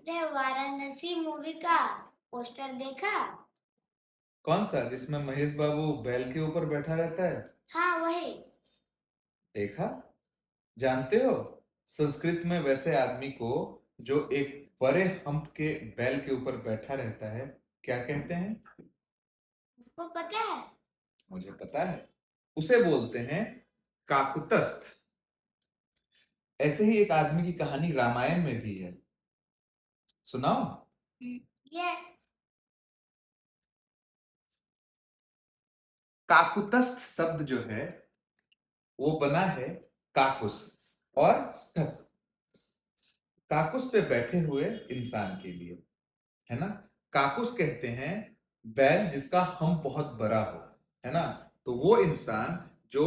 तुमने वाराणसी मूवी का पोस्टर देखा? कौन सा जिसमें महेश बाबू बैल के ऊपर बैठा रहता है? हाँ, वही। देखा? जानते हो, संस्कृत में वैसे आदमी को जो एक बड़े हम्प के बैल के ऊपर बैठा रहता है, क्या कहते हैं? उसको पता है? मुझे पता है। उसे बोलते हैं काकुतस्थ। ऐसे ही एक आदमी की कहानी रामायण में भी है। सुनाओ। ये काकुतस्थ शब्द जो है वो बना है काकुस और स्थ। काकुस पे बैठे हुए इंसान के लिए, है ना। काकुस कहते हैं बैल जिसका हम बहुत बड़ा हो, है ना। तो वो इंसान जो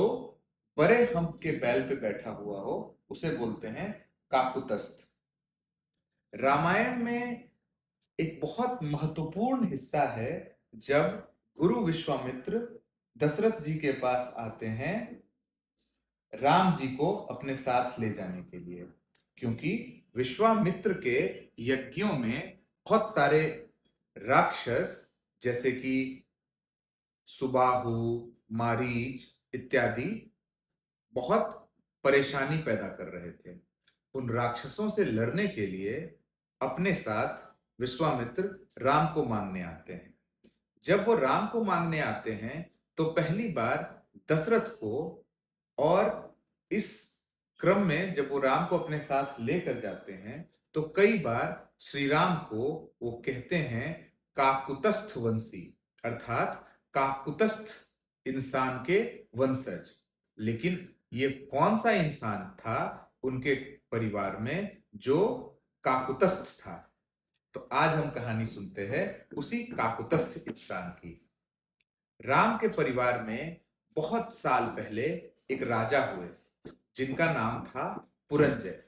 बड़े हम के बैल पे बैठा हुआ हो उसे बोलते हैं काकुतस्थ। रामायण में एक बहुत महत्वपूर्ण हिस्सा है जब गुरु विश्वामित्र दशरथ जी के पास आते हैं राम जी को अपने साथ ले जाने के लिए, क्योंकि विश्वामित्र के यज्ञों में बहुत सारे राक्षस जैसे कि सुबाहु, मारीच इत्यादि बहुत परेशानी पैदा कर रहे थे। उन राक्षसों से लड़ने के लिए अपने साथ विश्वामित्र राम को मांगने आते हैं। जब वो राम को मांगने आते हैं तो पहली बार दशरथ को, और इस क्रम में जब वो राम को अपने साथ लेकर जाते हैं तो कई बार श्री राम को वो कहते हैं काकुतस्थ वंशी, अर्थात काकुतस्थ इंसान के वंशज। लेकिन ये कौन सा इंसान था उनके परिवार में जो काकुतस्थ था? तो आज हम कहानी सुनते हैं उसी काकुतस्थ इंसान की। राम के परिवार में बहुत साल पहले एक राजा हुए जिनका नाम था पुरंजय।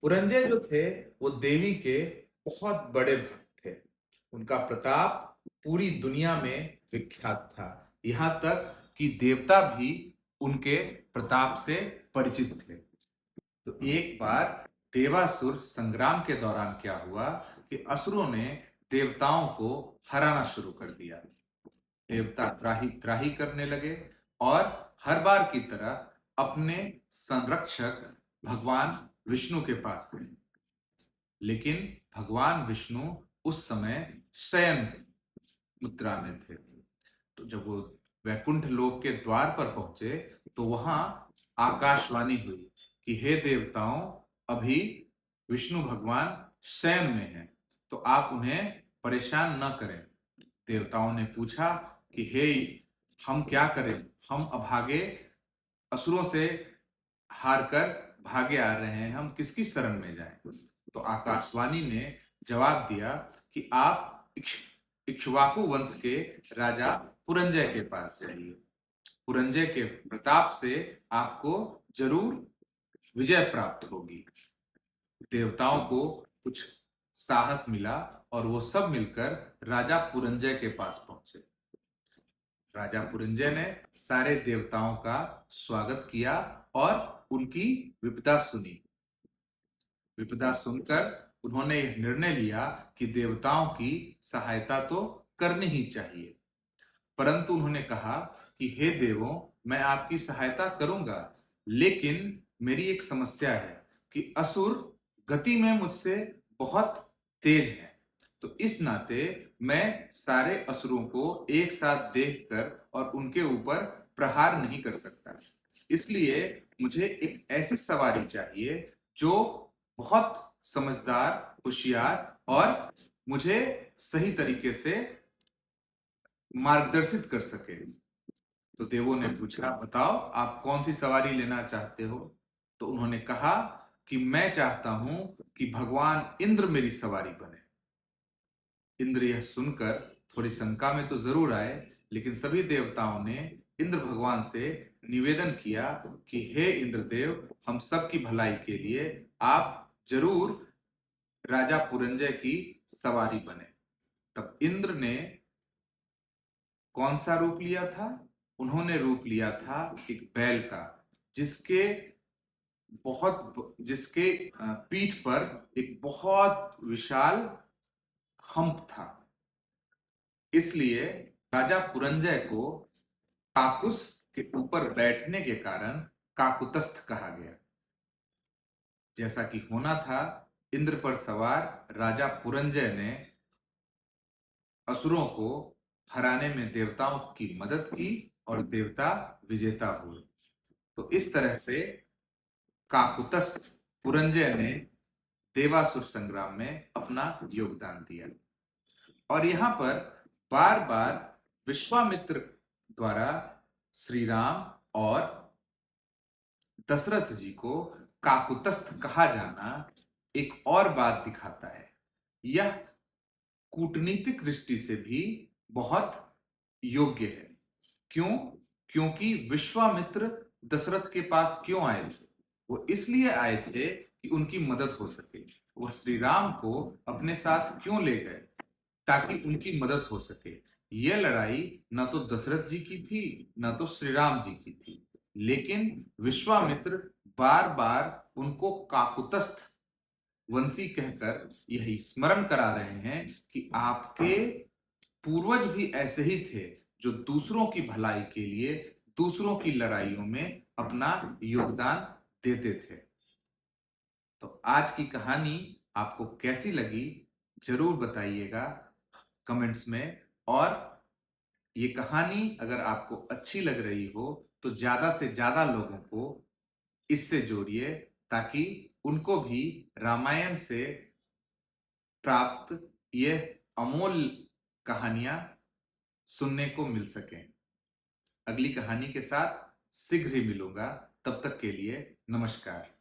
पुरंजय जो थे वो देवी के बहुत बड़े भक्त थे। उनका प्रताप पूरी दुनिया में विख्यात था, यहाँ तक कि देवता भी उनके प्रताप से परिचित थे। तो एक बार देवासुर संग्राम के दौरान क्या हुआ कि असुरों ने देवताओं को हराना शुरू कर दिया। देवता त्राही त्राही करने लगे और हर बार की तरह अपने संरक्षक भगवान विष्णु के पास गए। लेकिन भगवान विष्णु उस समय शयन मुद्रा में थे। तो जब वो वैकुंठ लोक के द्वार पर पहुंचे तो वहां आकाशवाणी हुई कि हे देवताओं, अभी विष्णु भगवान शयन में हैं, तो आप उन्हें परेशान न करें। देवताओं ने पूछा कि हे, हम क्या करें, हम अभागे असुरों से हार कर भागे आ रहे हैं, हम किसकी शरण में जाएं? तो आकाशवाणी ने जवाब दिया कि आप इक्ष्वाकु वंश के राजा पुरंजय के पास जाइए। पुरंजय के प्रताप से आपको जरूर विजय प्राप्त होगी। देवताओं को कुछ साहस मिला और वो सब मिलकर राजा पुरंजय के पास पहुंचे। राजा पुरंजय ने सारे देवताओं का स्वागत किया और उनकी विपदा सुनी। विपदा सुनकर उन्होंने यह निर्णय लिया कि देवताओं की सहायता तो करनी ही चाहिए। परंतु उन्होंने कहा कि हे देवों, मैं आपकी सहायता करूंगा, लेकिन मेरी एक समस्या है कि असुर गति में मुझसे बहुत तेज हैं। तो इस नाते मैं सारे असुरों को एक साथ देखकर और उनके ऊपर प्रहार नहीं कर सकता। इसलिए मुझे एक ऐसी सवारी चाहिए जो बहुत समझदार, होशियार और मुझे सही तरीके से मार्गदर्शित कर सके। तो देवों ने पूछा, बताओ आप कौन सी सवारी लेना चाहते हो? तो उन्होंने कहा कि मैं चाहता हूं कि भगवान इंद्र मेरी सवारी बने। इंद्र यह सुनकर थोड़ी शंका में तो जरूर आए, लेकिन सभी देवताओं ने इंद्र भगवान से निवेदन किया कि हे इंद्रदेव, हम सब की भलाई के लिए आप जरूर राजा पुरंजय की सवारी बने। तब इंद्र ने कौन सा रूप लिया था? उन्होंने रूप लिया था एक बैल का, जिसके जिसके पीठ पर एक बहुत विशाल हम्प था। इसलिए राजा पुरंजय को काकुस के ऊपर बैठने के कारण काकुतस्थ कहा गया। जैसा कि होना था, इंद्र पर सवार राजा पुरंजय ने असुरों को हराने में देवताओं की मदद की और देवता विजेता हुए। तो इस तरह से काकुतस्थ पुरंजय ने देवासुर संग्राम में अपना योगदान दिया। और यहां पर बार बार विश्वामित्र द्वारा श्री राम और दशरथ जी को काकुतस्थ कहा जाना एक और बात दिखाता है। यह कूटनीतिक दृष्टि से भी बहुत योग्य है। क्यों? क्योंकि विश्वामित्र दशरथ के पास क्यों आए थे? वो इसलिए आए थे कि उनकी मदद हो सके। वह श्री राम को अपने साथ क्यों ले गए? ताकि उनकी मदद हो सके। यह लड़ाई न तो दशरथ जी की थी, न तो श्री राम जी की थी, लेकिन विश्वामित्र बार बार उनको काकुतस्थ वंशी कहकर यही स्मरण करा रहे हैं कि आपके पूर्वज भी ऐसे ही थे, जो दूसरों की भलाई के लिए दूसरों की लड़ाइयों में अपना योगदान देते थे। तो आज की कहानी आपको कैसी लगी जरूर बताइएगा कमेंट्स में। और ये कहानी अगर आपको अच्छी लग रही हो तो ज्यादा से ज्यादा लोगों को इससे जोड़िए, ताकि उनको भी रामायण से प्राप्त ये अमूल्य कहानियां सुनने को मिल सकें। अगली कहानी के साथ शीघ्र ही मिलूंगा। तब तक के लिए नमस्कार।